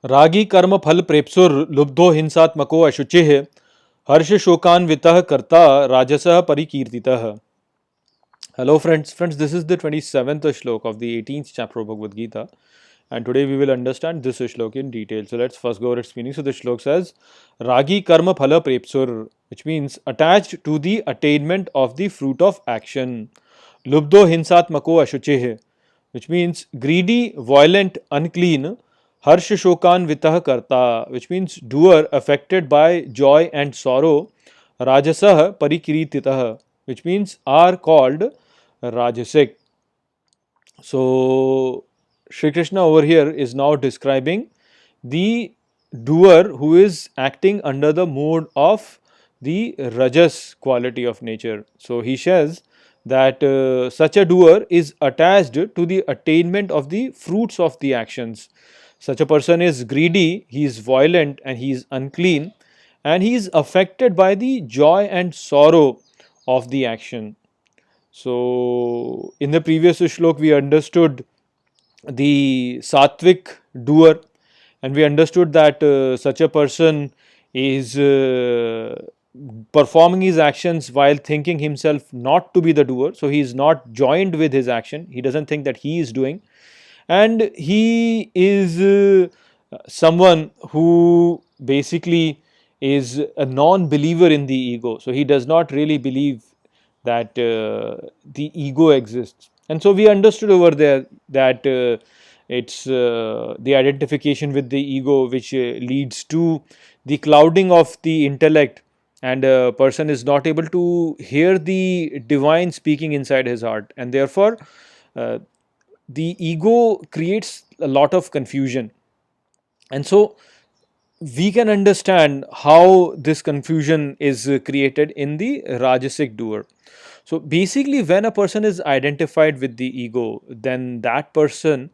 रागी कर्म फल प्रेप्सुर लुब्धो हिंसात्मको अशुचिः हर्ष शोकान्वितः कर्ता राजसः परिकीर्तितः. Hello friends, this is the 27th shloka of the 18th chapter of Bhagavad Gita, and today we will understand this shloka in detail. So let's first go over its meaning. So the shloka says, Ragi karma phala prepsur, which means attached to the attainment of the fruit of action. Lubdho hinsatmako ashucheh, which means greedy, violent, unclean. Harsh shokan vitah karta, which means doer affected by joy and sorrow. Rajasah parikrititah, which means are called Rajasic. So, Shri Krishna over here is now describing the doer who is acting under the mode of the Rajas quality of nature. So, he says that such a doer is attached to the attainment of the fruits of the actions. Such a person is greedy, he is violent, and he is unclean, and he is affected by the joy and sorrow of the action. So, in the previous shlok, we understood the sattvic doer, and we understood that such a person is performing his actions while thinking himself not to be the doer. So, he is not joined with his action, he doesn't think that he is doing, and he is someone who basically is a non believer in the ego. So, he does not really believe that the ego exists. And so we understood over there that it's the identification with the ego which leads to the clouding of the intellect, and a person is not able to hear the divine speaking inside his heart, and therefore uh, the ego creates a lot of confusion. And so we can understand how this confusion is created in the Rajasic doer. So basically, when a person is identified with the ego, then that person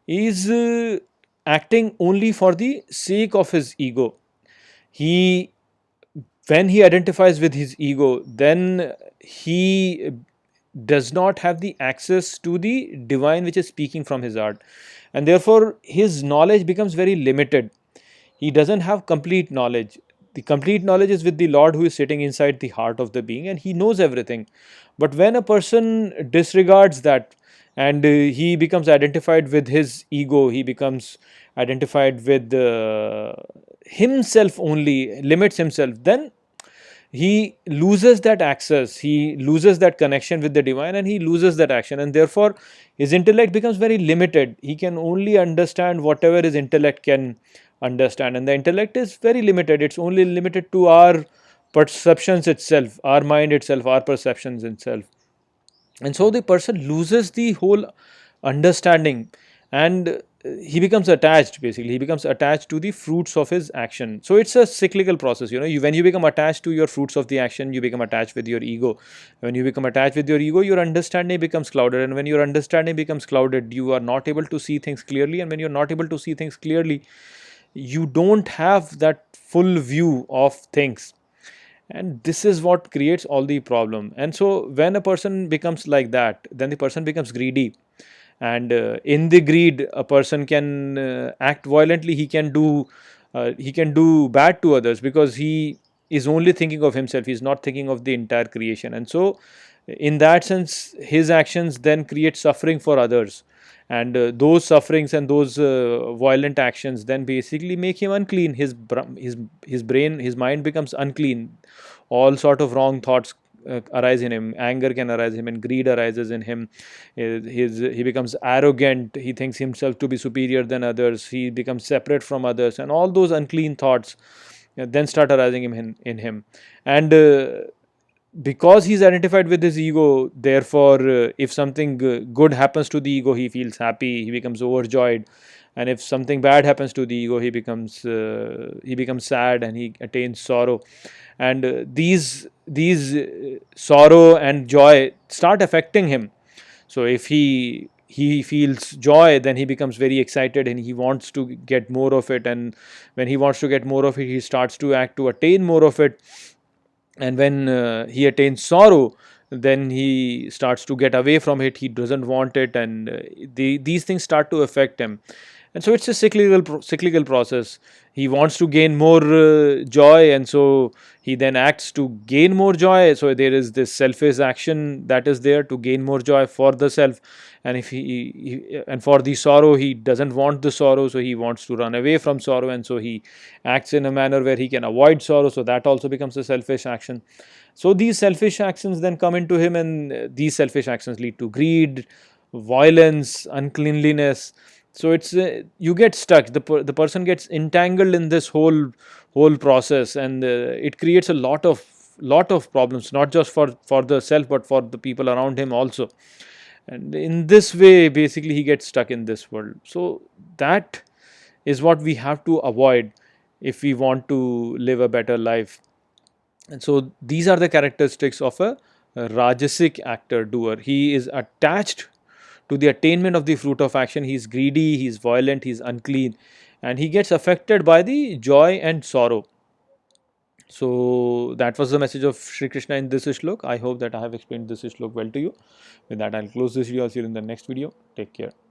is acting only for the sake of his ego. He, when he identifies with his ego, then he does not have the access to the divine which is speaking from his heart, and therefore his knowledge becomes very limited. He doesn't have complete knowledge. The complete knowledge is with the Lord who is sitting inside the heart of the being, and he knows everything. But when a person disregards that, and he becomes identified with his ego, he becomes identified with himself only, limits himself, then he loses that access, he loses that connection with the divine, and he loses that action, and therefore his intellect becomes very limited. He can only understand whatever his intellect can understand, and the intellect is very limited. It's only limited to our perceptions itself, our mind itself, our perceptions itself. And so the person loses the whole understanding, and he becomes attached. Basically, he becomes attached to the fruits of his action. So it's a cyclical process. When you become attached to your fruits of the action, you become attached with your ego. When you become attached with your ego, your understanding becomes clouded, and when your understanding becomes clouded, you are not able to see things clearly, and when you're not able to see things clearly, you don't have that full view of things, and this is what creates all the problem. And so when a person becomes like that, then the person becomes greedy, and in the greed a person can act violently. He can do bad to others, because he is only thinking of himself, he is not thinking of the entire creation. And so in that sense, his actions then create suffering for others, and those sufferings and those violent actions then basically make him unclean. His brain, his mind becomes unclean. All sort of wrong thoughts arise in him. Anger can arise in him, and greed arises in him. He becomes arrogant. He thinks himself to be superior than others. He becomes separate from others, and all those unclean thoughts then start arising in him. And because he's identified with his ego, therefore if something good happens to the ego, he feels happy, he becomes overjoyed. And if something bad happens to the ego, he becomes sad, and he attains sorrow. And these sorrow and joy start affecting him. So if he feels joy, then he becomes very excited, and he wants to get more of it. And when he wants to get more of it, he starts to act to attain more of it. And when he attains sorrow, then he starts to get away from it, he doesn't want it, and these things start to affect him. And so it's a cyclical process. He wants to gain more joy, and so he then acts to gain more joy. So there is this selfish action that is there to gain more joy for the self. And if and for the sorrow, he doesn't want the sorrow, so he wants to run away from sorrow, and so he acts in a manner where he can avoid sorrow, so that also becomes a selfish action. So these selfish actions then come into him, and these selfish actions lead to greed, violence, uncleanliness. So it's you get stuck. The person gets entangled in this whole process, and it creates a lot of problems, not just for the self, but for the people around him also. And in this way, basically, he gets stuck in this world. So that is what we have to avoid if we want to live a better life. And so these are the characteristics of a Rajasic actor doer. He is attached to the attainment of the fruit of action. He is greedy, he is violent, he is unclean, and he gets affected by the joy and sorrow. So that was the message of Sri Krishna in this shlok. I hope that I have explained this shlok well to you. With that, I'll close this video. I'll see you in the next video. Take care.